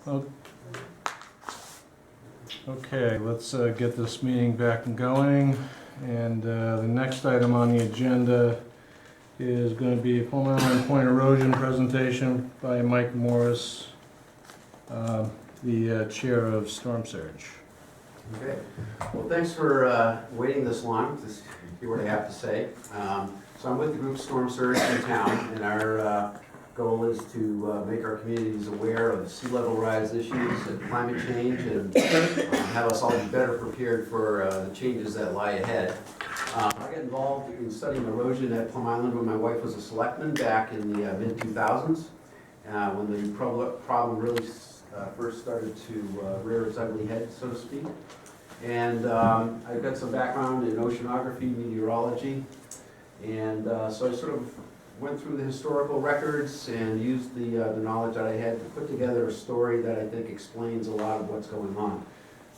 Okay, let's get this meeting back and going. And the next item on the agenda is going to be a Plum Island Point erosion presentation by Mike Morris, the chair of Storm Surge. Okay. Well, thanks for waiting this long to hear what I have to say. So I'm with the group Storm Surge in town, and our goal is to make our communities aware of sea level rise issues and climate change, and have us all be better prepared for the changes that lie ahead. I got involved in studying erosion at Plum Island when my wife was a selectman back in the mid-2000s, when the problem really first started to rear its ugly head, so to speak. And I've got some background in oceanography, meteorology, and so I sort of went through the historical records and used the knowledge that I had to put together a story that I think explains a lot of what's going on.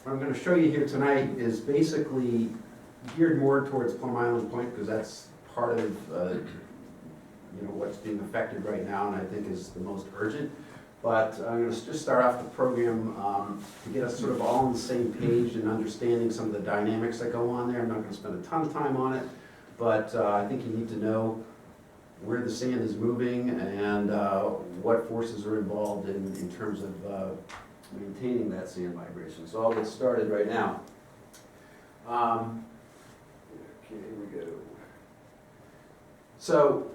What I'm going to show you here tonight is basically geared more towards Plum Island Point, because that's part of what's being affected right now, and I think is the most urgent. But I'm going to just start off the program to get us sort of all on the same page and understanding some of the dynamics that go on there. I'm not going to spend a ton of time on it, but I think you need to know where the sand is moving and what forces are involved in terms of maintaining that sand migration. So I'll get started right now. Okay, here we go. So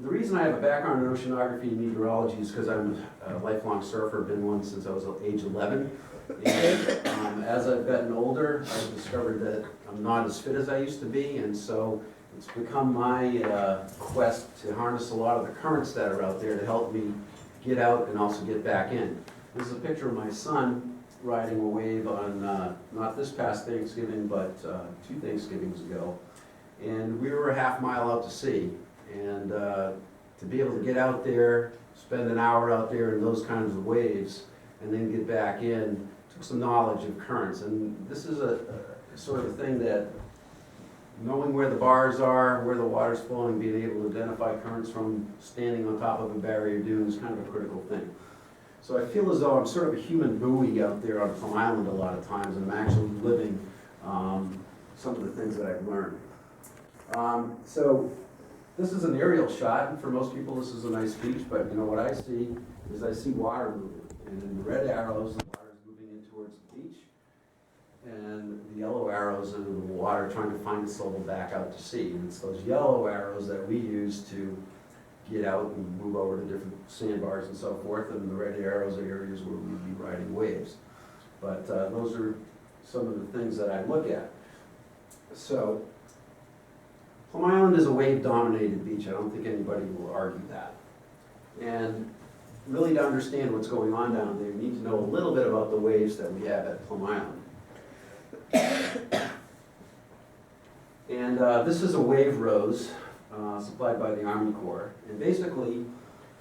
the reason I have a background in oceanography and meteorology is because I'm a lifelong surfer, been one since I was age 11. And as I've gotten older, I've discovered that I'm not as fit as I used to be, and so it's become my quest to harness a lot of the currents that are out there to help me get out and also get back in. This is a picture of my son riding a wave on, not this past Thanksgiving, but 2 Thanksgivings ago. And we were a half mile out to sea. And to be able to get out there, spend an hour out there in those kinds of waves, and then get back in, took some knowledge of currents. And this is a sort of a thing that, knowing where the bars are, where the water's flowing, being able to identify currents from standing on top of a barrier dune is kind of a critical thing. So I feel as though I'm sort of a human buoy out there on Plum Island a lot of times, and I'm actually living some of the things that I've learned. So this is an aerial shot, and for most people this is a nice beach, but what I see is I see water moving, and in the red arrows, the water is moving in towards the beach, and the yellow arrows are the water trying to find its level back out to sea. And it's those yellow arrows that we use to get out and move over to different sandbars and so forth, and the red arrows are areas where we'd be riding waves. But those are some of the things that I look at. So Plum Island is a wave-dominated beach. I don't think anybody will argue that. And really, to understand what's going on down there, you need to know a little bit about the waves that we have at Plum Island. And this is a wave rose supplied by the Army Corps. And basically,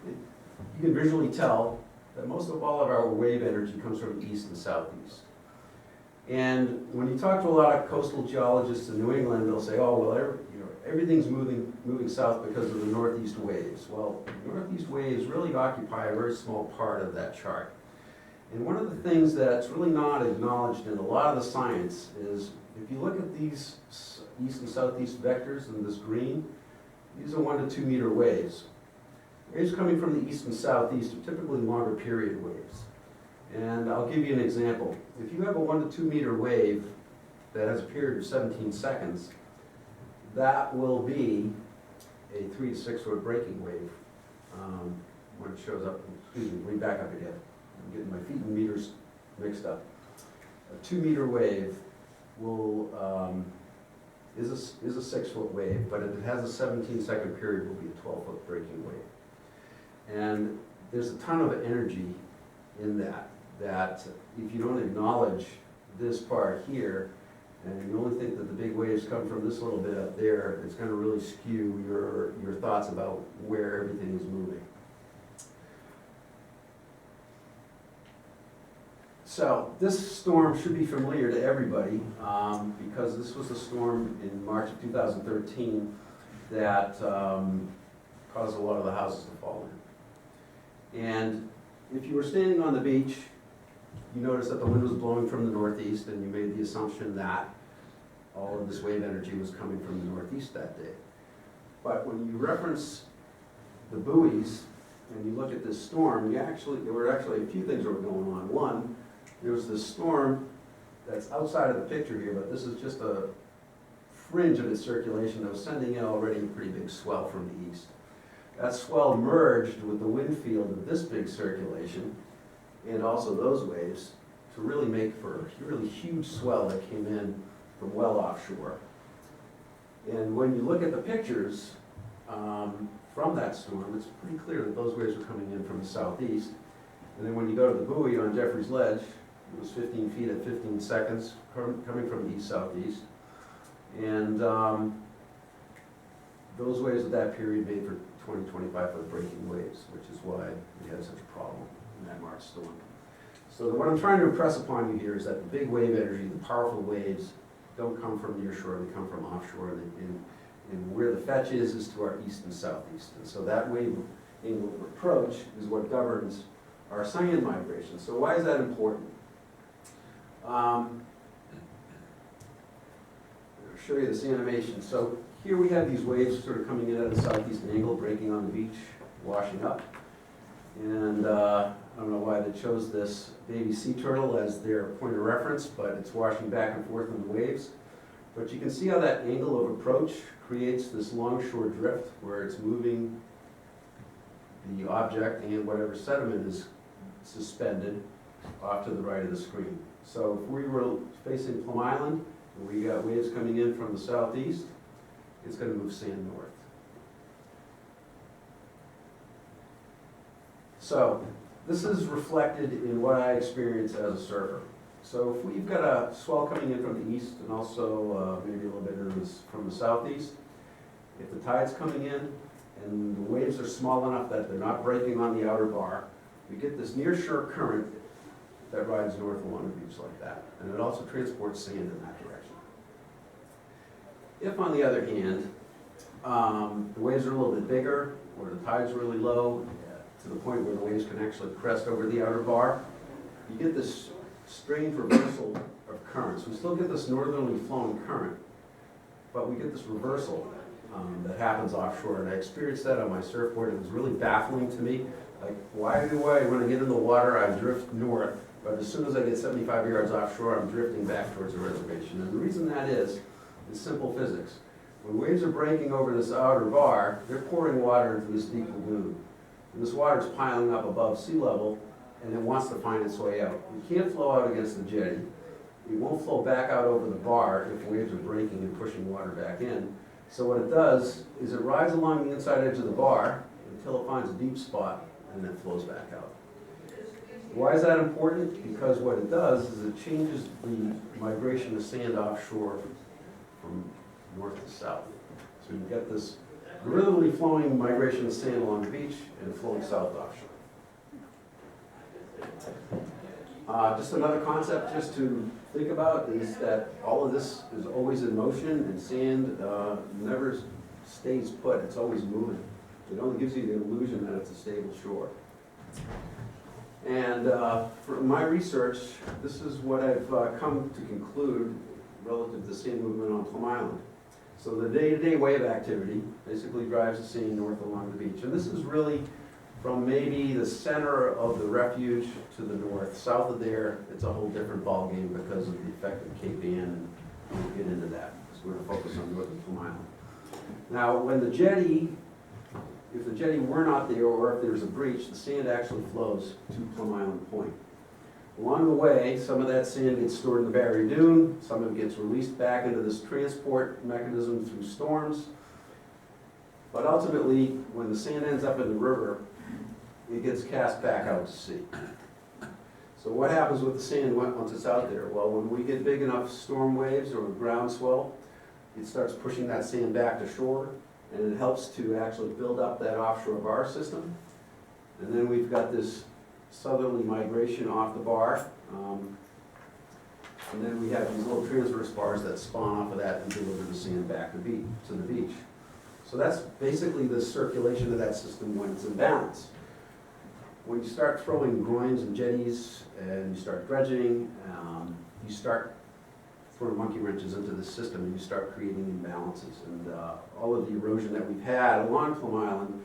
you can visually tell that most of all of our wave energy comes from the east and southeast. And when you talk to a lot of coastal geologists in New England, they'll say, oh, well, everything's moving south because of the northeast waves. Well, northeast waves really occupy a very small part of that chart. And one of the things that's really not acknowledged in a lot of the science is, if you look at these east and southeast vectors in this green, these are 1 to 2 meter waves. Waves coming from the east and southeast are typically longer period waves. And I'll give you an example. If you have a 1 to 2 meter wave that has a period of 17 seconds, that will be a 3 to 6 foot breaking wave when it shows up. Excuse me, let me back up again. I'm getting my feet and meters mixed up. A 2 meter wave will is a 6 foot wave, but if it has a 17 second period, will be a 12 foot breaking wave. And there's a ton of energy in that if you don't acknowledge this part here, and you only think that the big waves come from this little bit up there, it's going to really skew your thoughts about where everything is moving. So this storm should be familiar to everybody because this was the storm in March of 2013 that caused a lot of the houses to fall in. And if you were standing on the beach, you notice that the wind was blowing from the northeast, and you made the assumption that all of this wave energy was coming from the northeast that day. But when you reference the buoys, and you look at this storm, there were actually a few things that were going on. One, there was this storm that's outside of the picture here, but this is just a fringe of its circulation that was sending in already a pretty big swell from the east. That swell merged with the wind field of this big circulation, and also those waves, to really make for a really huge swell that came in from well offshore. And when you look at the pictures from that storm, it's pretty clear that those waves were coming in from the southeast. And then when you go to the buoy on Jeffrey's Ledge, it was 15 feet at 15 seconds, coming from the east-southeast. And those waves at that period made for 20, 25-foot breaking waves, which is why we had such a problem in that March storm. So what I'm trying to impress upon you here is that the big wave energy, the powerful waves, don't come from near shore, they come from offshore. And where the fetch is to our east and southeast. And so that wave angle of approach is what governs our sand migration. So why is that important? I'll show you this animation. So here we have these waves sort of coming in at a southeast angle, breaking on the beach, washing up. And I don't know why they chose this baby sea turtle as their point of reference, but it's washing back and forth in the waves. But you can see how that angle of approach creates this longshore drift where it's moving the object and whatever sediment is suspended off to the right of the screen. So if we were facing Plum Island and we got waves coming in from the southeast, it's going to move sand north. So this is reflected in what I experience as a surfer. So if we've got a swell coming in from the east and also maybe a little bit from the southeast, if the tide's coming in and the waves are small enough that they're not breaking on the outer bar, we get this near-shore current that rides north along the beach like that. And it also transports sand in that direction. If, on the other hand, the waves are a little bit bigger or the tide's really low, to the point where the waves can actually crest over the outer bar, you get this strange reversal of currents. We still get this northerly flowing current, but we get this reversal that happens offshore. And I experienced that on my surfboard. It was really baffling to me. Like, why do I, when I get in the water, I drift north, but as soon as I get 75 yards offshore, I'm drifting back towards the reservation? And the reason that is simple physics. When waves are breaking over this outer bar, they're pouring water into this deep lagoon. And this water is piling up above sea level, and it wants to find its way out. It can't flow out against the jetty. It won't flow back out over the bar if waves are breaking and pushing water back in. So what it does is it rides along the inside edge of the bar until it finds a deep spot, and then flows back out. Why is that important? Because what it does is it changes the migration of sand offshore from north to south. So you get this northerly flowing migration of sand along the beach and flowing south offshore. Just another concept just to think about is that all of this is always in motion, and sand never stays put, it's always moving. It only gives you the illusion that it's a stable shore. And from my research, this is what I've come to conclude relative to the sand movement on Plum Island. So the day-to-day wave activity basically drives the sand north along the beach. And this is really from maybe the center of the refuge to the north. South of there, it's a whole different ballgame because of the effect of Cape Ann, and we'll get into that because we're going to focus on northern Plum Island. Now, when the jetty, if the jetty were not there or if there's a breach, the sand actually flows to Plum Island Point. Along the way, some of that sand gets stored in the barrier dune, some of it gets released back into this transport mechanism through storms. But ultimately, when the sand ends up in the river, it gets cast back out to sea. So what happens with the sand once it's out there? Well, when we get big enough storm waves or groundswell, it starts pushing that sand back to shore, and it helps to actually build up that offshore bar system. And then we've got this southerly migration off the bar, and then we have these little transverse bars that spawn off of that and deliver the sand back to the beach. So that's basically the circulation of that system when it's in balance. when you start throwing groins and jetties and you start dredging, you start throwing monkey wrenches into the system and you start creating imbalances. And all of the erosion that we've had along Plum Island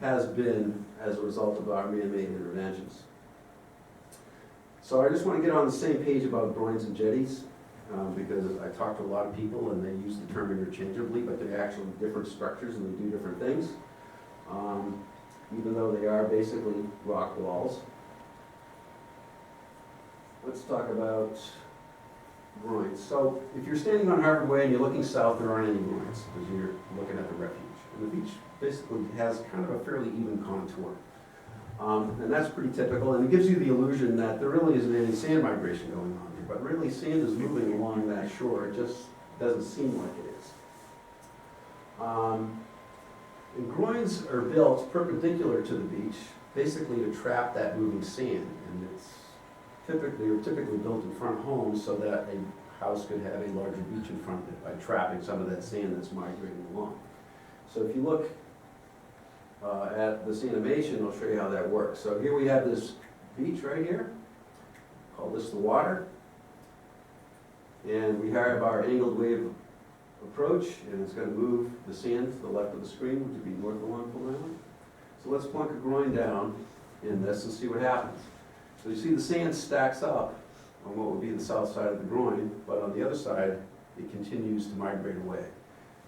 has been as a result of our man-made interventions. So I just want to get on the same page about groins and jetties, because I talk to a lot of people and they use the term interchangeably, but they're actually different structures and they do different things, even though they are basically rock walls. Let's talk about groins. So if you're standing on Harvard Way and you're looking south, there aren't any groins because you're looking at the refuge. And the beach basically has kind of a fairly even contour. And that's pretty typical, and it gives you the illusion that there really isn't any sand migration going on here, but really sand is moving along that shore, it just doesn't seem like it is. And groins are built perpendicular to the beach, basically to trap that moving sand, and they're typically built in front homes so that a house could have a larger beach in front of it by trapping some of that sand that's migrating along. So if you look at this animation, I'll show you how that works. So here we have this beach right here, call this the water, and we have our angled wave approach, and it's going to move the sand to the left of the screen, which would be north along Plum Island. So let's plunk a groin down in this and see what happens. So you see the sand stacks up on what would be the south side of the groin, but on the other side, it continues to migrate away.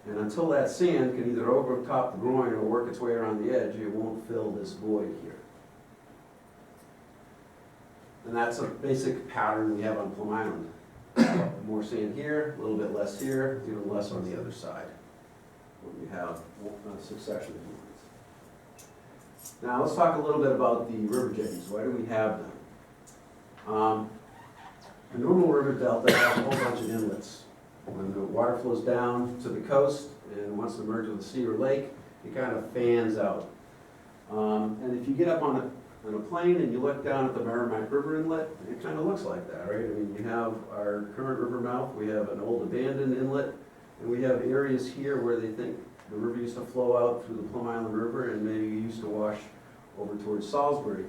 And until that sand can either overtop the groin or work its way around the edge, it won't fill this void here. And that's a basic pattern we have on Plum Island. More sand here, a little bit less here, even less on the other side, when you have a succession of groins. Now let's talk a little bit about the river jetties. Why do we have them? A normal river delta has a whole bunch of inlets. When the water flows down to the coast and wants to merge with the sea or lake, it kind of fans out. And if you get up on a plane and you look down at the Merrimack River inlet, it kind of looks like that, right? I mean, you have our current river mouth, we have an old abandoned inlet, and we have areas here where they think the river used to flow out through the Plum Island River and maybe used to wash over towards Salisbury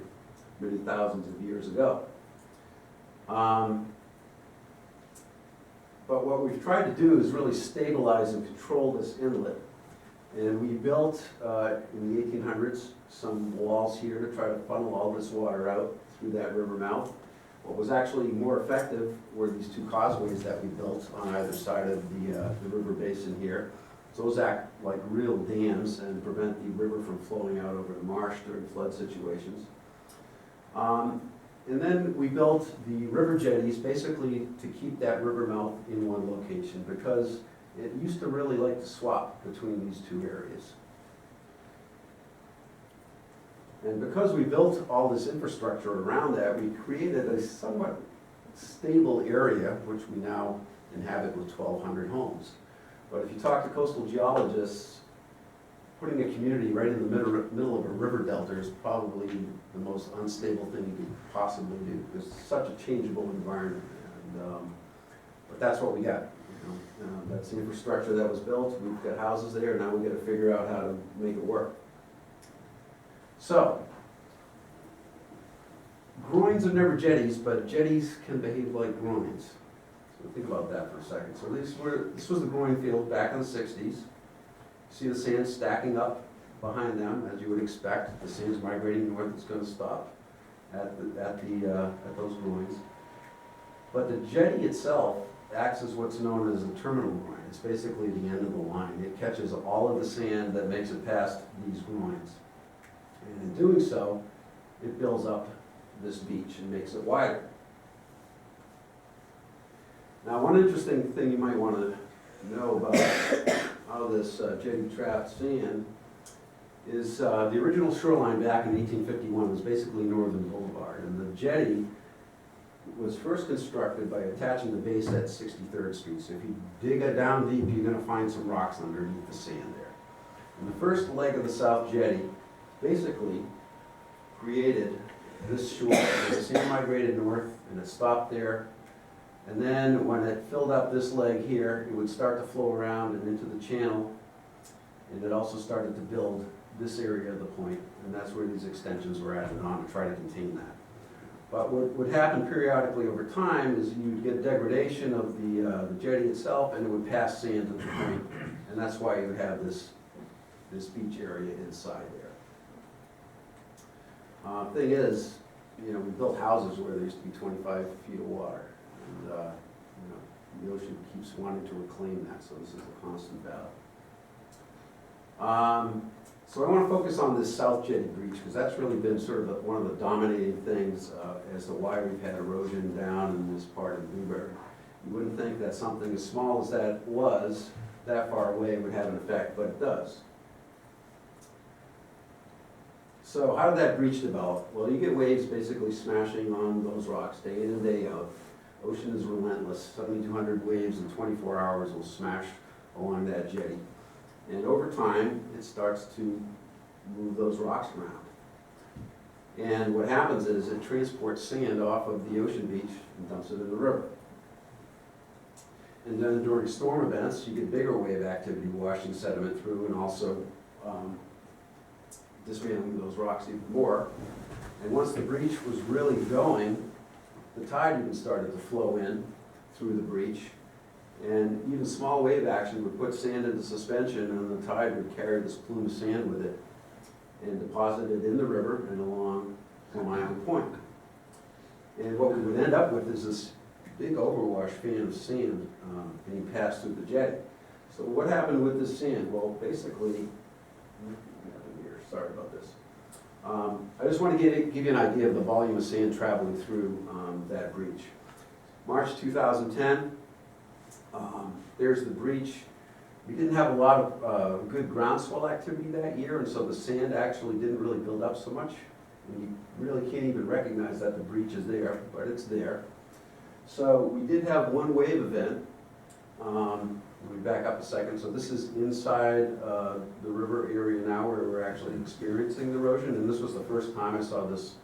many thousands of years ago. But what we've tried to do is really stabilize and control this inlet. And we built, in the 1800s, some walls here to try to funnel all this water out through that river mouth. What was actually more effective were these two causeways that we built on either side of the river basin here. So those act like real dams and prevent the river from flowing out over the marsh during flood situations. And then we built the river jetties basically to keep that river mouth in one location because it used to really like to swap between these two areas. And because we built all this infrastructure around that, we created a somewhat stable area, which we now inhabit with 1,200 homes. But if you talk to coastal geologists, putting a community right in the middle of a river delta is probably the most unstable thing you could possibly do. It's such a changeable environment, and, but that's what we got. You know, that's the infrastructure that was built. We've got houses there. Now we got to figure out how to make it work. So, groins are never jetties, but jetties can behave like groins. So think about that for a second. So this was the groin field back in the 60s. See the sand stacking up behind them, as you would expect. The sand's migrating north, it's going to stop at those groins. But the jetty itself acts as what's known as a terminal groin. It's basically the end of the line. It catches all of the sand that makes it past these groins. And in doing so, it builds up this beach and makes it wider. Now, one interesting thing you might want to know about how this jetty trapped sand is the original shoreline back in 1851 was basically Northern Boulevard, and the jetty was first constructed by attaching the base at 63rd Street. So if you dig it down deep, you're going to find some rocks underneath the sand there. And the first leg of the South Jetty basically created this shore. The sand migrated north, and it stopped there. And then when it filled up this leg here, it would start to flow around and into the channel, and it also started to build this area of the point, and that's where these extensions were added on to try to contain that. But what would happen periodically over time is you'd get degradation of the jetty itself, and it would pass sand to the point, and that's why you have this beach area inside there. Thing is, you know, we built houses where there used to be 25 feet of water, and the ocean keeps wanting to reclaim that, so this is a constant battle. So I want to focus on this South Jetty breach, because that's really been sort of one of the dominating things as to why we've had erosion down in this part of Newbury. You wouldn't think that something as small as that was, that far away, would have an effect, but it does. So how did that breach develop? Well, you get waves basically smashing on those rocks day in and day out. Ocean is relentless. 7,200 waves in 24 hours will smash along that jetty. And over time, it starts to move those rocks around. And what happens is it transports sand off of the ocean beach and dumps it in the river. And then during storm events, you get bigger wave activity washing sediment through and also dismantling those rocks even more. And once the breach was really going, the tide even started to flow in through the breach. And even small wave action would put sand into suspension, and the tide would carry this plume of sand with it and deposit it in the river and along Plum Island Point. And what we would end up with is this big overwash fan of sand being passed through the jetty. So what happened with this sand? Well, basically, sorry about this. I just want to give you an idea of the volume of sand traveling through that breach. March 2010. There's the breach. We didn't have a lot of good groundswell activity that year, and so the sand actually didn't really build up so much. And you really can't even recognize that the breach is there, but it's there. So we did have one wave event. Let me back up a second. So this is inside the river area now where we're actually experiencing the erosion, and this was the first time I saw this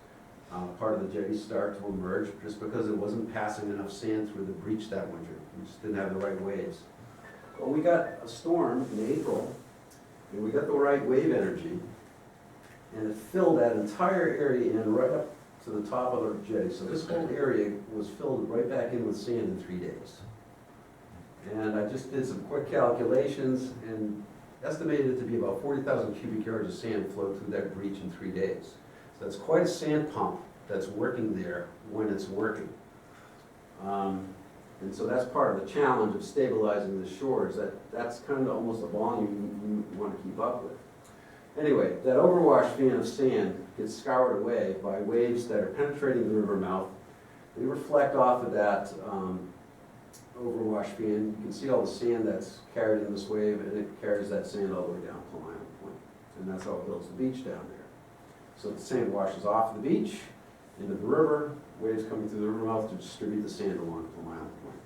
part of the jetty start to emerge, just because it wasn't passing enough sand through the breach that winter. We just didn't have the right waves. But we got a storm in April, and we got the right wave energy, and it filled that entire area in right up to the top of the jetty. So this whole area was filled right back in with sand in 3 days. And I just did some quick calculations and estimated it to be about 40,000 cubic yards of sand flowed through that breach in 3 days. So that's quite a sand pump that's working there when it's working. And so that's part of the challenge of stabilizing the shores. That's kind of almost a volume you want to keep up with. Anyway, that overwash fan of sand gets scoured away by waves that are penetrating the river mouth. They reflect off of that overwash fan. You can see all the sand that's carried in this wave, and it carries that sand all the way down Plum Island Point. And that's how it builds the beach down there. So the sand washes off the beach into the river, waves coming through the river mouth to distribute the sand along Plum Island Point.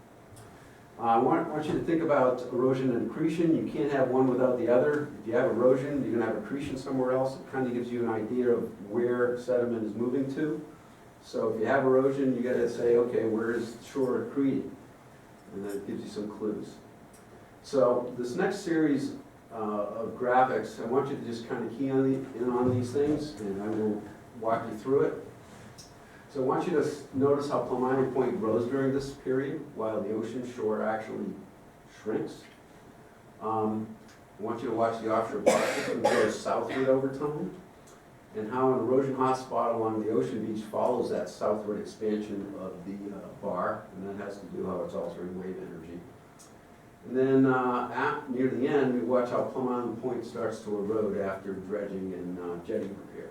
I want you to think about erosion and accretion. You can't have one without the other. If you have erosion, you're going to have accretion somewhere else. It kind of gives you an idea of where sediment is moving to. So if you have erosion, you got to say, okay, where is the shore accreting? And that gives you some clues. So this next series of graphics, I want you to just kind of key in on these things, and I will walk you through it. So I want you to notice how Plum Island Point grows during this period, while the ocean shore actually shrinks. I want you to watch the offshore bar system grow southward over time, and how an erosion hotspot along the ocean beach follows that southward expansion of the bar, and that has to do how it's altering wave energy. And then near the end, we watch how Plum Island Point starts to erode after dredging and jetting repair.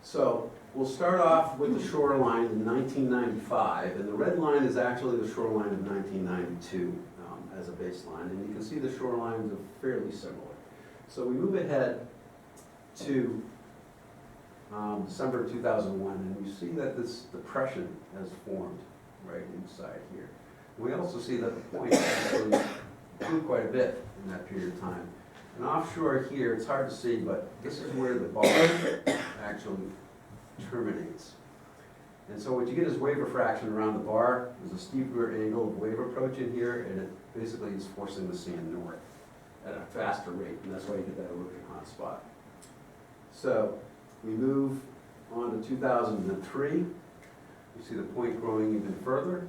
So we'll start off with the shoreline in 1995, and the red line is actually the shoreline of 1992 as a baseline, and you can see the shorelines are fairly similar. So we move ahead to December 2001, and you see that this depression has formed right inside here. We also see that the point actually grew quite a bit in that period of time. And offshore here, it's hard to see, but this is where the bar actually terminates. And so what you get is wave refraction around the bar. There's a steeper angle of wave approach in here, and it basically is forcing the sand north. at a faster rate, and that's why you get that erosion hotspot. So we move on to 2003. You see the point growing even further.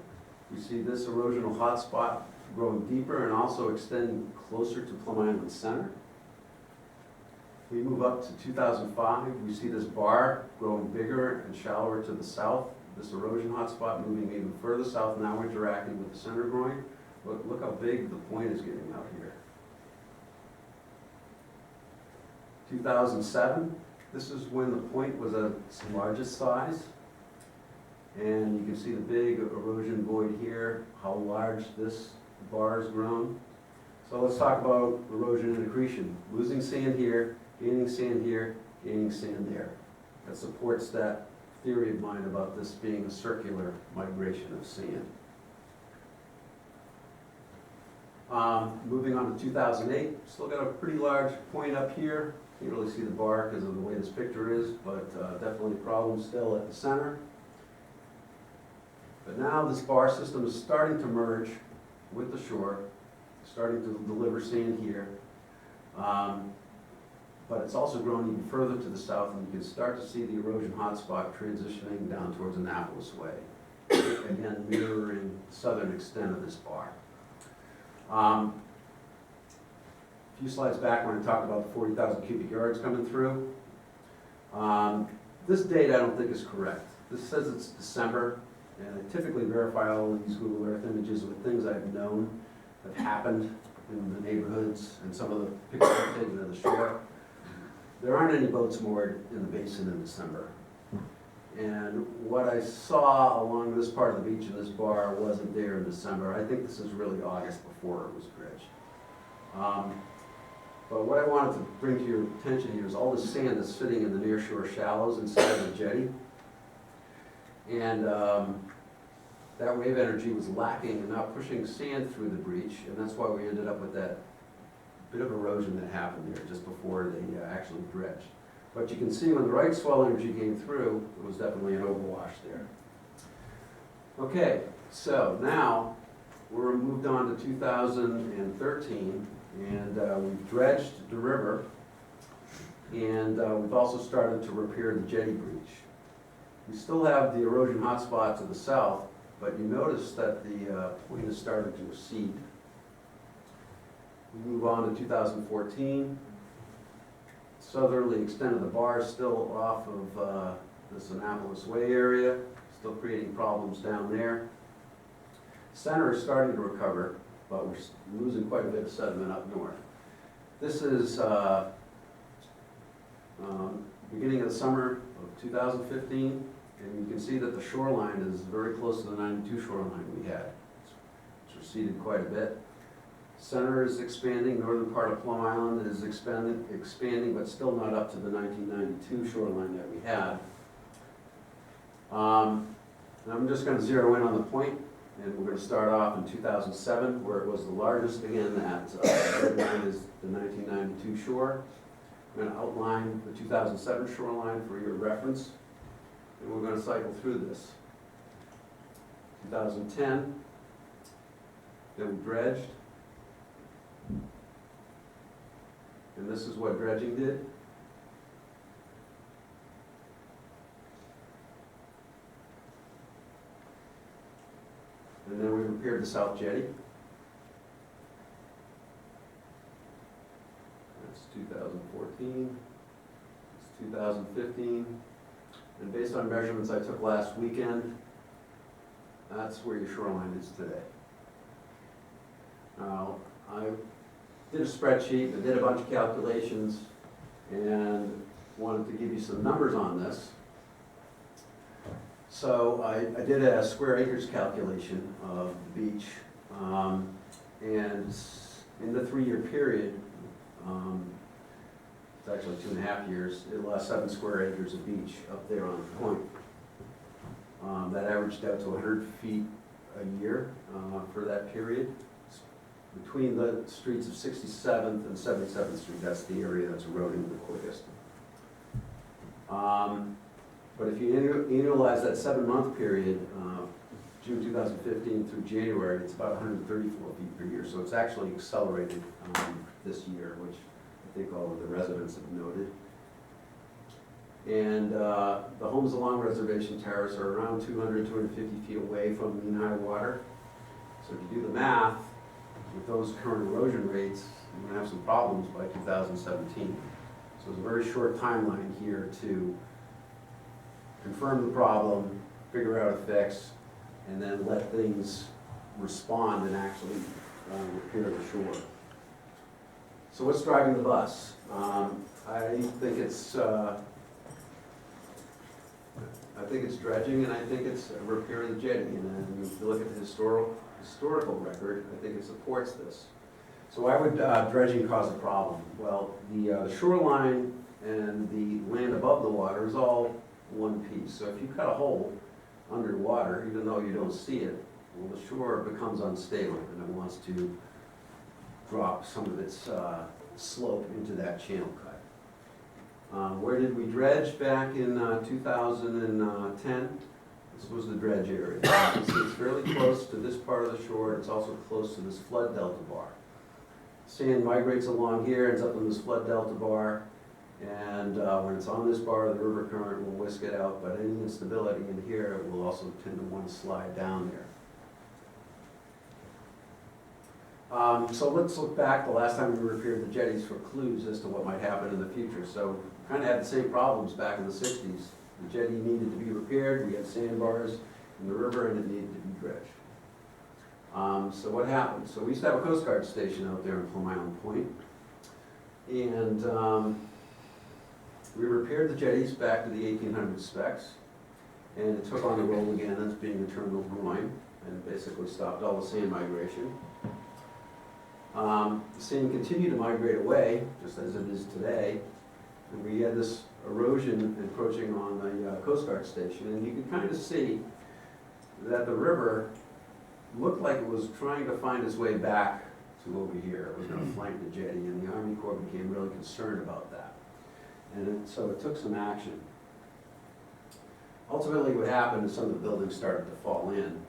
You see this erosional hotspot growing deeper and also extending closer to Plum Island Center. We move up to 2005. We see this bar growing bigger and shallower to the south. This erosion hotspot moving even further south, now interacting with the center groin. Look how big the point is getting out here. 2007, this is when the point was at its largest size. And you can see the big erosion void here, how large this bar has grown. So let's talk about erosion and accretion. Losing sand here, gaining sand here, gaining sand there. That supports that theory of mine about this being a circular migration of sand. Moving on to 2008, still got a pretty large point up here. Can't really see the bar because of the way this picture is, but definitely a problem still at the center. But now this bar system is starting to merge with the shore, starting to deliver sand here. But it's also grown even further to the south, and you can start to see the erosion hotspot transitioning down towards Annapolis Way. Again, mirroring the southern extent of this bar. A few slides back when I talked about the 40,000 cubic yards coming through. This date I don't think is correct. This says it's December, and I typically verify all of these Google Earth images with things I've known have happened in the neighborhoods and some of the pictures I've taken of the shore. There aren't any boats moored in the basin in December. And what I saw along this part of the beach in this bar wasn't there in December. I think this is really August before it was dredged. But what I wanted to bring to your attention here is all this sand that's sitting in the nearshore shallows inside the jetty. And that wave energy was lacking and now pushing sand through the breach, and that's why we ended up with that bit of erosion that happened there just before they actually dredged. But you can see when the right swell energy came through, it was definitely an overwash there. Okay, so now we're moved on to 2013, and we've dredged the river, and we've also started to repair the jetty breach. We still have the erosion hotspot to the south, but you notice that the point is starting to recede. We move on to 2014. Southerly extent of the bar is still off of this Annapolis Way area, still creating problems down there. Center is starting to recover, but we're losing quite a bit of sediment up north. This is beginning of the summer of 2015, and you can see that the shoreline is very close to the 92 shoreline we had. It's receded quite a bit. Center is expanding, northern part of Plum Island is expanding, but still not up to the 1992 shoreline that we had. And I'm just going to zero in on the point, and we're going to start off in 2007, where it was the largest. Again, that red line is the 1992 shore. I'm going to outline the 2007 shoreline for your reference, and we're going to cycle through this. 2010, then we dredged. And this is what dredging did. And then we repaired the south jetty. That's 2014. It's 2015. And based on measurements I took last weekend, that's where your shoreline is today. Now, I did a spreadsheet, I did a bunch of calculations, and wanted to give you some numbers on this. So I did a square acres calculation of the beach, and in the 3-year period, it's actually 2.5 years, it lost 7 square acres of beach up there on the point. That averaged out to 100 feet a year for that period. Between the streets of 67th and 77th Street, that's the area that's eroding the quickest. But if you annualize that 7-month period, June 2015 through January, it's about 134 feet per year. So it's actually accelerated this year, which I think all of the residents have noted. And the homes along Reservation Terrace are around 200, 250 feet away from mean high water. So if you do the math, with those current erosion rates, you're going to have some problems by 2017. So it's a very short timeline here to confirm the problem, figure out a fix, and then let things respond and actually repair the shore. So what's driving the bus? I think it's dredging, and I think it's a repair of the jetty. And if you look at the historical record, I think it supports this. So why would dredging cause a problem? Well, the shoreline and the land above the water is all one piece. So if you cut a hole underwater, even though you don't see it, well, the shore becomes unstable and it wants to drop some of its slope into that channel cut. Where did we dredge back in 2010? This was the dredge area. You can see it's fairly close to this part of the shore. It's also close to this flood delta bar. Sand migrates along here, ends up in this flood delta bar, and when it's on this bar, the river current will whisk it out, but any instability in here will also tend to want to slide down there. So let's look back the last time we repaired the jetties for clues as to what might happen in the future. So we kind of had the same problems back in the 60s. The jetty needed to be repaired, we had sandbars in the river, and it needed to be dredged. So what happened? So we used to have a Coast Guard station out there in Plum Island Point, and we repaired the jetties back to the 1800 specs, and it took on the role again as being a terminal groin, and basically stopped all the sand migration. The sand continued to migrate away, just as it is today, and we had this erosion encroaching on the Coast Guard station, and you can kind of see that the river looked like it was trying to find its way back to over here. It was going to flank the jetty, and the Army Corps became really concerned about that. And so it took some action. Ultimately, what happened is some of the buildings started to fall in.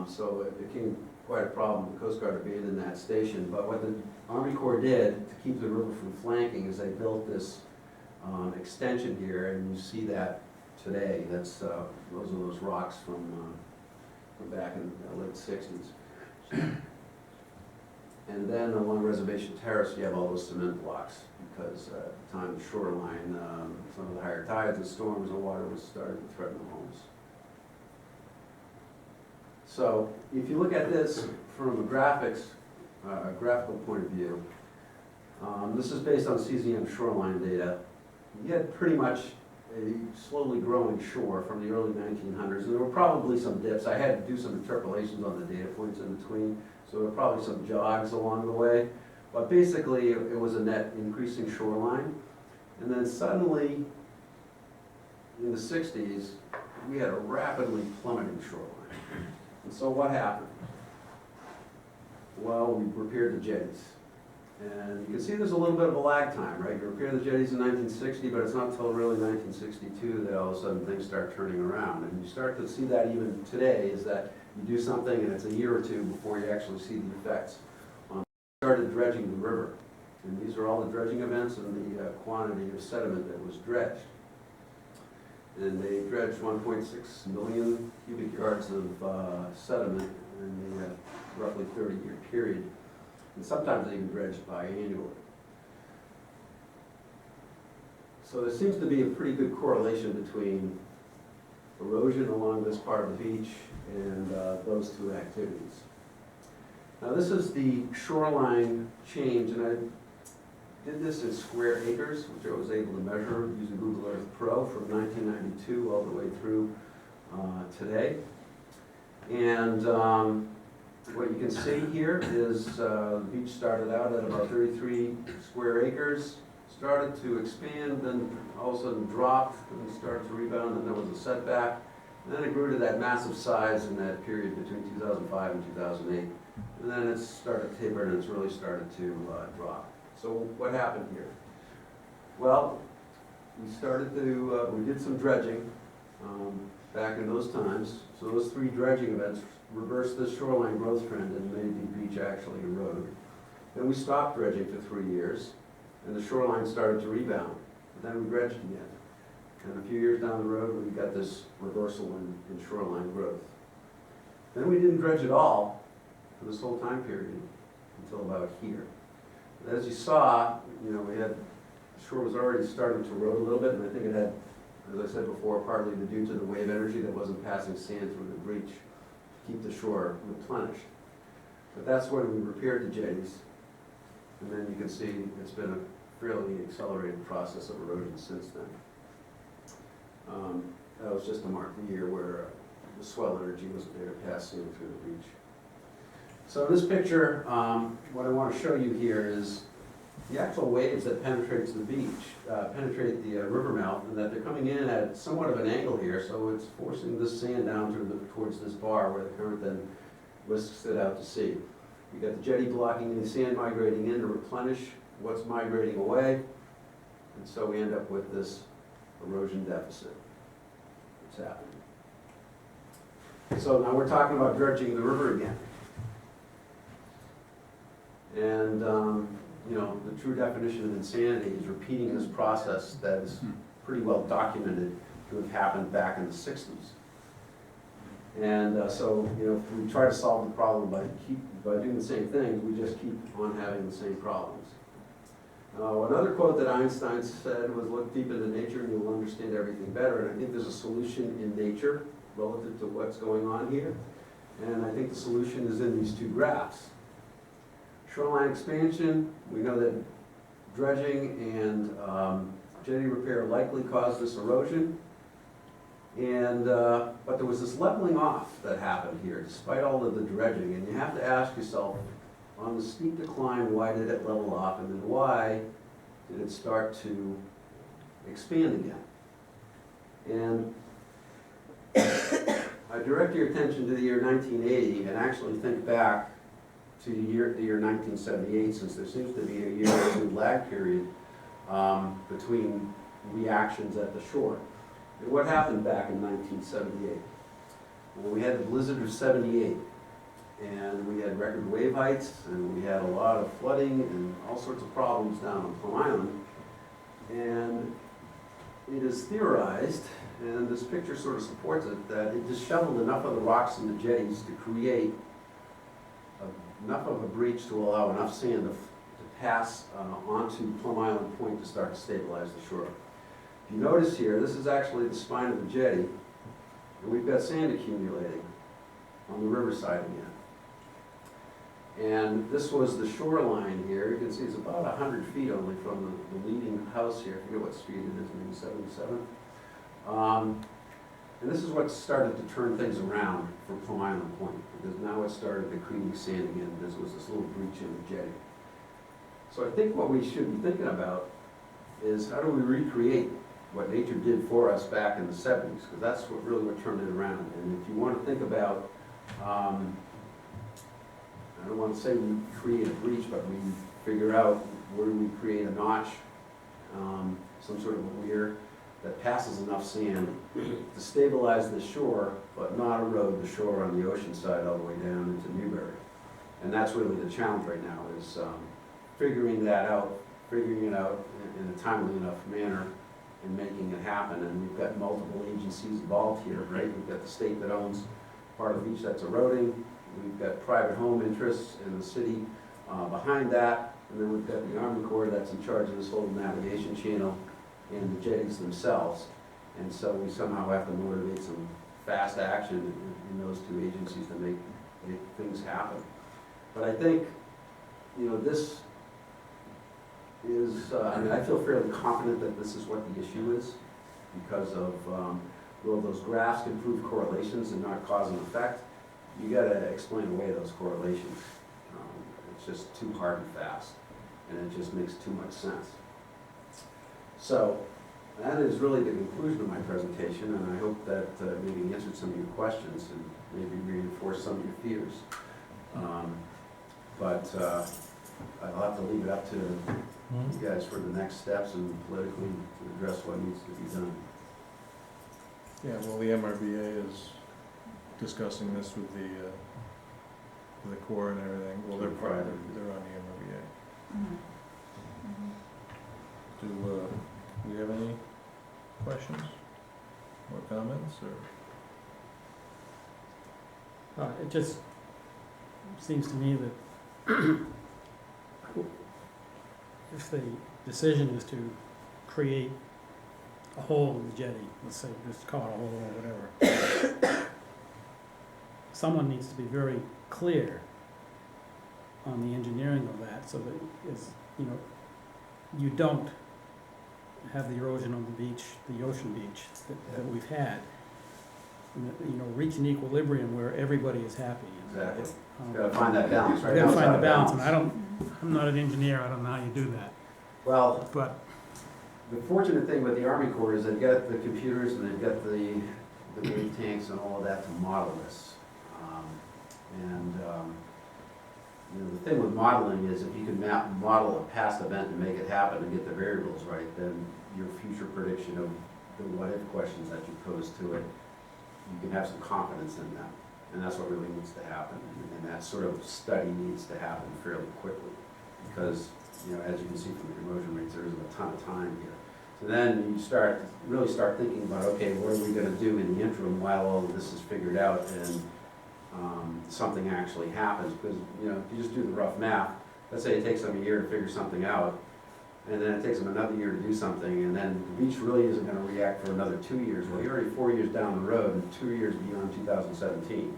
So it became quite a problem. The Coast Guard abandoned that station. But what the Army Corps did to keep the river from flanking is they built this extension here, and you see that today. That's those are those rocks from back in the late 60s. And then along Reservation Terrace, you have all those cement blocks because at the time the shoreline, some of the higher tides and storms, the water was starting to threaten the homes. So if you look at this from a graphical point of view, this is based on CZM shoreline data. You had pretty much a slowly growing shore from the early 1900s, and there were probably some dips. I had to do some interpolations on the data points in between, so there were probably some jogs along the way. But basically, it was a net increasing shoreline. And then suddenly, in the 60s, we had a rapidly plummeting shoreline. And so what happened? Well, we repaired the jetties. And you can see there's a little bit of a lag time, right? You repair the jetties in 1960, but it's not until really 1962 that all of a sudden things start turning around. And you start to see that even today, is that you do something and it's a year or two before you actually see the effects. We started dredging the river. And these are all the dredging events and the quantity of sediment that was dredged. And they dredged 1.6 million cubic yards of sediment in a roughly 30-year period. And sometimes they even dredged biannually. So there seems to be a pretty good correlation between erosion along this part of the beach and those two activities. Now this is the shoreline change, and I did this in square acres, which I was able to measure using Google Earth Pro from 1992 all the way through today. And what you can see here is the beach started out at about 33 square acres, started to expand, then all of a sudden dropped, and started to rebound, and there was a setback. And then it grew to that massive size in that period between 2005 and 2008. And then it started to taper, and it's really started to drop. So what happened here? Well, we started to, we did some dredging, back in those times. So those 3 dredging events reversed this shoreline growth trend and made the beach actually erode. Then we stopped dredging for 3 years, and the shoreline started to rebound. But then we dredged again. And a few years down the road, we got this reversal in shoreline growth. Then we didn't dredge at all for this whole time period until about here. But as you saw, you know, the shore was already starting to erode a little bit, and I think it had, as I said before, partly due to the wave energy that wasn't passing sand through the breach to keep the shore replenished. But that's when we repaired the jetties. And then you can see it's been a fairly accelerated process of erosion since then. That was just to mark the year where the swell energy wasn't there to pass sand through the breach. So in this picture, what I want to show you here is the actual waves that penetrates the beach, penetrate the river mouth, and that they're coming in at somewhat of an angle here, so it's forcing this sand down towards this bar where the current then whisks it out to sea. You got the jetty blocking the sand migrating in to replenish what's migrating away, and so we end up with this erosion deficit that's happening. So now we're talking about dredging the river again. And you know, the true definition of insanity is repeating this process that is pretty well documented to have happened back in the 60s. And so, you know, if we try to solve the problem by doing the same things, we just keep on having the same problems. Another quote that Einstein said was, "Look deep into nature and you'll understand everything better." And I think there's a solution in nature relative to what's going on here. And I think the solution is in these 2 graphs. Shoreline expansion, we know that dredging and jetty repair likely caused this erosion. And, but there was this leveling off that happened here despite all of the dredging. And you have to ask yourself, on the steep decline, why did it level off? And then why did it start to expand again? And I direct your attention to the year 1980 and actually think back to the year 1978, since there seems to be a year or 2 lag period between reactions at the shore. And what happened back in 1978? Well, we had the blizzard of '78, and we had record wave heights, and we had a lot of flooding and all sorts of problems down on Plum Island. And it is theorized, and this picture sort of supports it, that it disheveled enough of the rocks in the jetties to create enough of a breach to allow enough sand to pass onto Plum Island Point to start to stabilize the shore. If you notice here, this is actually the spine of the jetty, and we've got sand accumulating on the riverside again. And this was the shoreline here. You can see it's about 100 feet only from the leading house here. I forget what street it is, maybe 77. And this is what started to turn things around for Plum Island Point, because now it started accreting sand again. There was this little breach in the jetty. So I think what we should be thinking about is, how do we recreate what nature did for us back in the 70s? Because that's what turned it around. And if you want to think about, I don't want to say we create a breach, but we figure out where do we create a notch, some sort of a weir that passes enough sand to stabilize the shore, but not erode the shore on the ocean side all the way down into Newbury. And that's really the challenge right now, is figuring it out in a timely enough manner and making it happen. And we've got multiple agencies involved here, right? We've got the state that owns part of the beach that's eroding. We've got private home interests in the city behind that. And then we've got the Army Corps that's in charge of this whole navigation channel and the jetties themselves. And so we somehow have to motivate some fast action in those 2 agencies to make things happen. But I think, you know, this is, I feel fairly confident that this is what the issue is, because of, well, those graphs can prove correlations and not cause and effect. You gotta explain away those correlations. It's just too hard and fast, and it just makes too much sense. So that is really the conclusion of my presentation, and I hope that maybe answered some of your questions and maybe reinforced some of your fears. But I'll have to leave it up to you guys for the next steps and politically to address what needs to be done. Yeah, well, the MRBA is discussing this with the Corps and everything. Well, they're part of it, they're on the MRBA. Do we have any questions or comments, or? It just seems to me that if the decision is to create a hole in the jetty, let's say, just call it a hole or whatever, someone needs to be very clear on the engineering of that, so that is, you don't have the erosion on the beach, the ocean beach that we've had. Reach an equilibrium where everybody is happy. Exactly. Gotta find that balance, right? Gotta find the balance, and I'm not an engineer, I don't know how you do that, Well, but, the fortunate thing with the Army Corps is they've got the computers and they've got the wave tanks and all of that to model this. The thing with modeling is if you can model a past event and make it happen and get the variables right, then your future prediction of the what-if questions that you pose to it, you can have some confidence in them. And that's what really needs to happen. And that sort of study needs to happen fairly quickly. Because, as you can see from the erosion rates, there isn't a ton of time here. So then you really start thinking about, okay, what are we gonna do in the interim while all of this is figured out and something actually happens? Because, if you just do the rough math, let's say it takes them a year to figure something out, and then it takes them another year to do something, and then the beach really isn't gonna react for another 2 years. Well, you're already 4 years down the road and 2 years beyond 2017.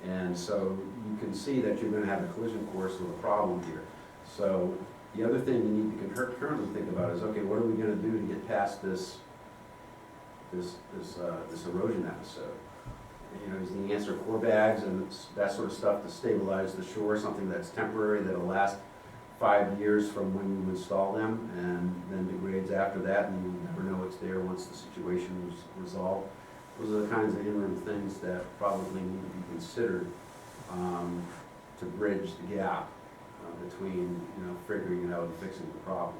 And so you can see that you're gonna have a collision course with a problem here. So the other thing you need to currently think about is, okay, what are we gonna do to get past this erosion episode? Is the answer core bags and that sort of stuff to stabilize the shore, something that's temporary, that'll last 5 years from when you install them, and then degrades after that, and you never know it's there once the situation is resolved? Those are the kinds of interim things that probably need to be considered to bridge the gap between figuring it out and fixing the problem.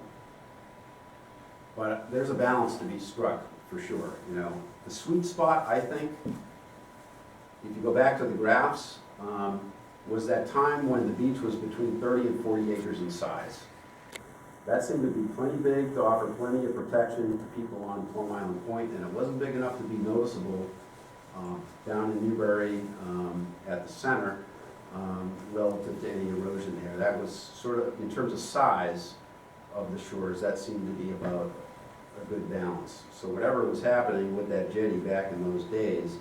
But there's a balance to be struck for sure. The sweet spot, I think, if you go back to the graphs, was that time when the beach was between 30 and 40 acres in size. That seemed to be plenty big to offer plenty of protection to people on Plum Island Point, and it wasn't big enough to be noticeable down in Newbury at the center relative to any erosion there. That was sort of, in terms of size of the shores, that seemed to be about a good balance. So whatever was happening with that jetty back in those days,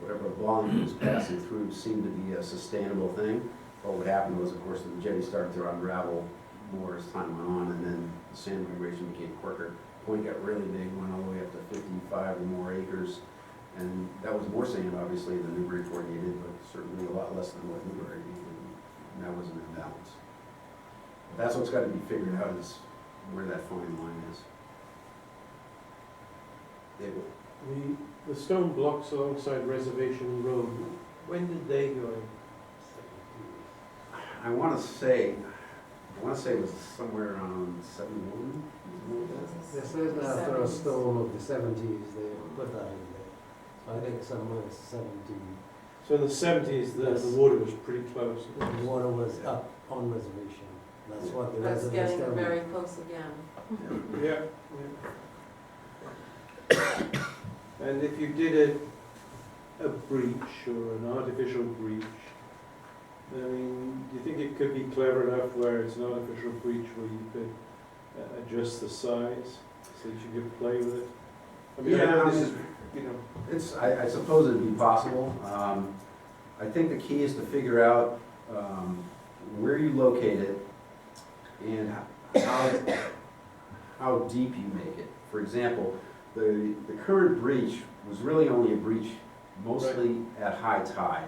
whatever volume was passing through seemed to be a sustainable thing. What would happen was, of course, the jetty started to unravel more as time went on, and then the sand migration became quicker. Point got really big, went all the way up to 55 or more acres, and that was more sand, obviously, than Newburyport needed, but certainly a lot less than what Newbury needed, and that was an imbalance. But that's what's got to be figured out, is where that fine line is. The stone blocks alongside Reservation Road, when did they go in? I want to say it was somewhere around 71. They said after a storm of the 70s, they put that in there. I think somewhere 70. So in the 70s, Yes. the water was pretty close. The water was up on reservation. That's what the That's residents getting tell me. very close again. Yeah. And if you did a breach or an artificial breach, I mean, do you think it could be clever enough where it's an artificial breach where you could adjust the size so that you could play with it? I mean, I know this is, I suppose it'd be possible. I think the key is to figure out where you locate it and how deep you make it. For example, the current breach was really only a breach mostly at high tide,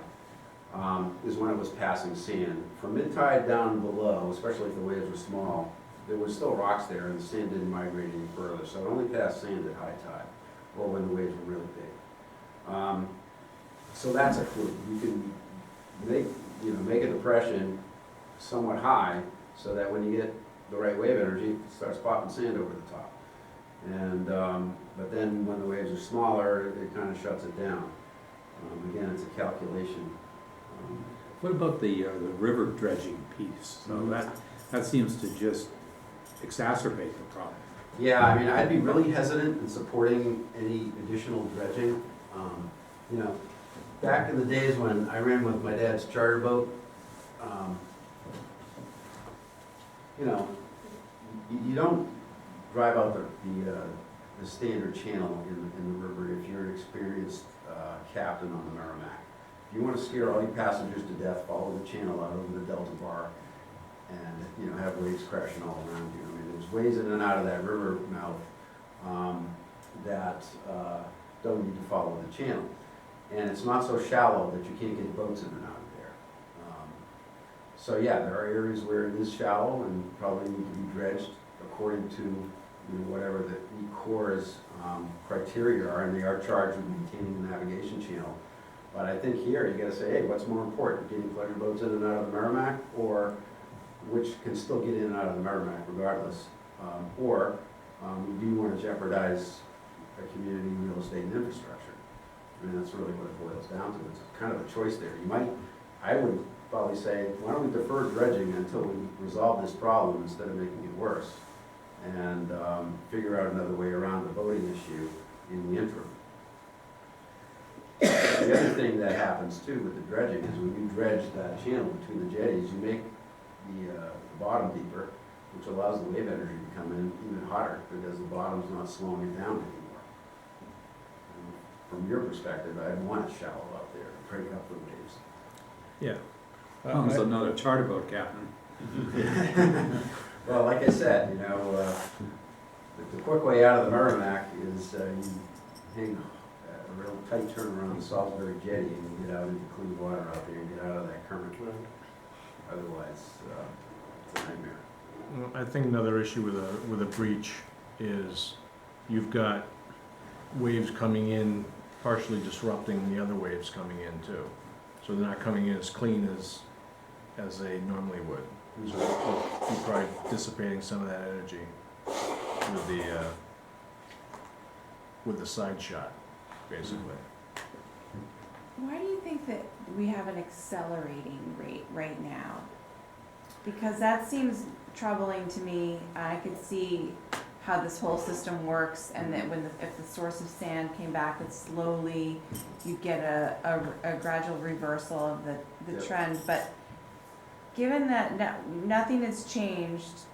is when it was passing sand. From mid-tide down below, especially if the waves were small, there was still rocks there and the sand didn't migrate any further. So it only passed sand at high tide, or when the waves were really big. So that's a clue. You can make a depression somewhat high so that when you get the right wave energy, it starts popping sand over the top. And But then when the waves are smaller, it kind of shuts it down. Again, it's a calculation. What about the river dredging piece? So that seems to just exacerbate the problem. Yeah, I mean, I'd be really hesitant in supporting any additional dredging. You know, back in the days when I ran with my dad's charter boat, you know, you don't drive out the standard channel in the river if you're an experienced captain on the Merrimack. If you want to scare all your passengers to death, follow the channel out over the Delta Bar and, you know, have waves crashing all around you. I mean, there's ways in and out of that river mouth that don't need to follow the channel. And it's not so shallow that you can't get boats in and out of there. So yeah, there are areas where it is shallow and probably need to be dredged according to, you know, whatever the Corps' criteria are, and they are charged with maintaining the navigation channel. But I think here you gotta say, hey, what's more important, getting pleasure boats in and out of the Merrimack, or which can still get in and out of the Merrimack regardless, or do you want to jeopardize a community real estate and infrastructure? I mean, that's really what it boils down to. It's kind of a choice there. I would probably say, why don't we defer dredging until we resolve this problem instead of making it worse, and figure out another way around the boating issue in the interim. The other thing that happens too with the dredging is when you dredge that channel between the jetties, you make the bottom deeper, which allows the wave energy to come in even hotter because the bottom's not slowing it down anymore. And from your perspective, I'd want it shallow out there to break up the waves. Yeah. Comes another charter boat captain. Well, like I said, you know, the quick way out of the Merrimack is you hang a real tight turn around the Salisbury jetty and you get out into clean water out there and get out of that current. Otherwise, it's a nightmare. I think another issue with a breach is you've got waves coming in, partially disrupting the other waves coming in too. So they're not coming in as clean as they normally would. So you're probably dissipating some of that energy with the side shot, basically. Why do you think that we have an accelerating rate right now? Because that seems troubling to me. I could see how this whole system works, and that if the source of sand came back, that slowly you get a gradual reversal of the Yep. trend. But given that nothing has changed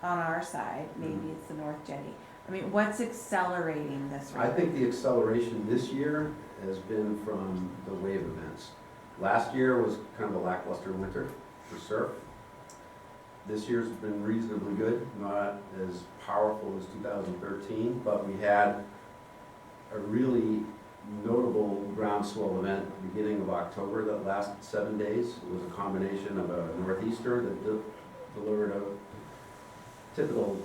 on our side, maybe it's the North Jetty. I mean, what's accelerating this rate? I think the acceleration this year has been from the wave events. Last year was kind of a lackluster winter for surf. This year's been reasonably good, not as powerful as 2013, but we had a really notable groundswell event at the beginning of October that lasted 7 days. It was a combination of a northeaster that delivered a typical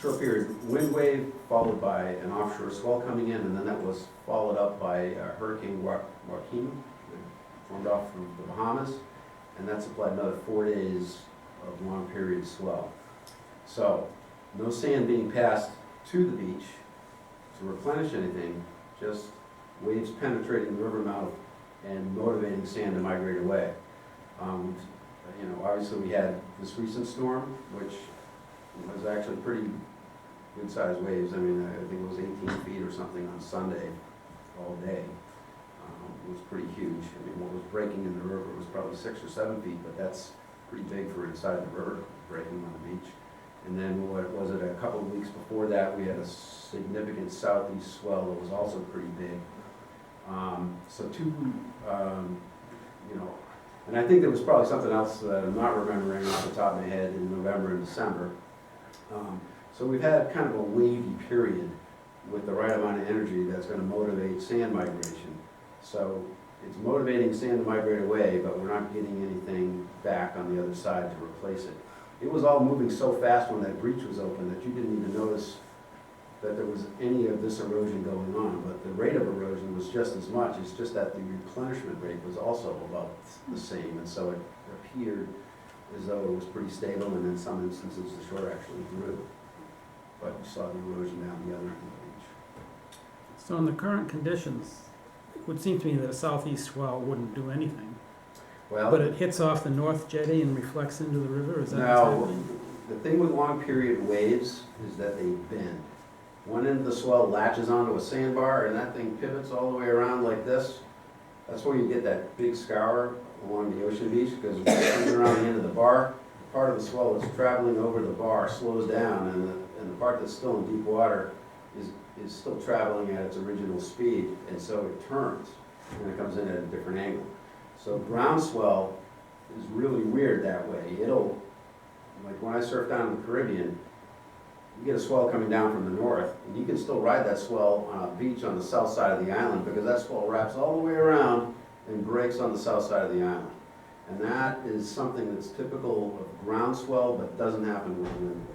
short period wind wave, followed by an offshore swell coming in, and then that was followed up by Hurricane Joaquin, that formed off from the Bahamas, and that supplied another 4 days of long period swell. So, no sand being passed to the beach to replenish anything, just waves penetrating the river mouth and motivating sand to migrate away. You know, obviously we had this recent storm, which was actually pretty good sized waves. I mean, I think it was 18 feet or something on Sunday all day. It was pretty huge. I mean, what was breaking in the river was probably 6 or 7 feet, but that's pretty big for inside the river, breaking on the beach. And then what was it, a couple of weeks before that, we had a significant southeast swell that was also pretty big. So you know, and I think there was probably something else that I'm not remembering off the top of my head in November and December. So we've had kind of a wavy period with the right amount of energy that's going to motivate sand migration. So it's motivating sand to migrate away, but we're not getting anything back on the other side to replace it. It was all moving so fast when that breach was open that you didn't even notice that there was any of this erosion going on, but the rate of erosion was just as much. It's just that the replenishment rate was also about the same, and so it appeared as though it was pretty stable, and in some instances the shore actually grew. But you saw the erosion down the other end of the beach. So in the current conditions, it would seem to me that a southeast swell wouldn't do anything. But Well, it hits off the north jetty and reflects into the river, is that what's now, happening? the thing with long period waves is that they bend. One end of the swell latches onto a sandbar and that thing pivots all the way around like this. That's where you get that big scour along the ocean beach, because when it comes around the end of the bar, part of the swell that's traveling over the bar slows down, and the part that's still in deep water is still traveling at its original speed, and so it turns, and it comes in at a different angle. So ground swell is really weird that way. It'll, like when I surf down in the Caribbean, you get a swell coming down from the north, and you can still ride that swell on a beach on the south side of the island, because that swell wraps all the way around and breaks on the south side of the island. And that is something that's typical of ground swell, but doesn't happen with wind wave.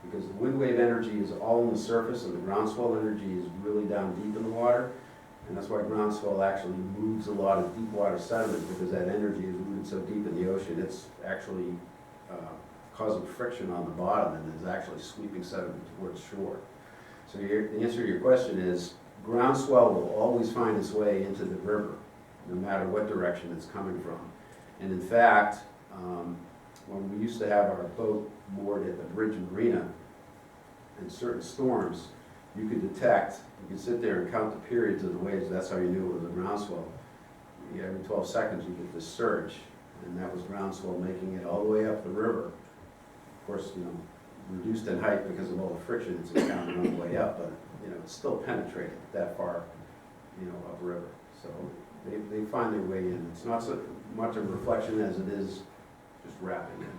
Because the wind wave energy is all on the surface, and the ground swell energy is really down deep in the water. And that's why ground swell actually moves a lot of deep water sediment, because that energy is rooted so deep in the ocean, it's actually causing friction on the bottom and is actually sweeping sediment towards shore. So the answer to your question is, ground swell will always find its way into the river, no matter what direction it's coming from. And in fact, when we used to have our boat moored at the bridge marina, in certain storms, you could detect, you could sit there and count the periods of the waves, that's how you knew it was a ground swell. Every 12 seconds you get this surge, and that was ground swell making it all the way up the river. Of course, reduced in height because of all the friction it's encountering on the way up, but, it's still penetrating that far, upriver. So they find their way in. It's not so much a reflection as it is just wrapping in.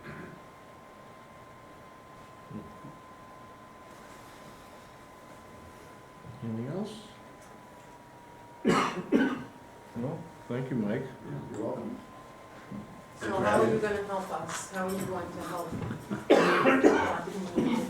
Anything else? No, thank you, Mike. You're welcome. So how are you gonna help us? How are you going to help our community?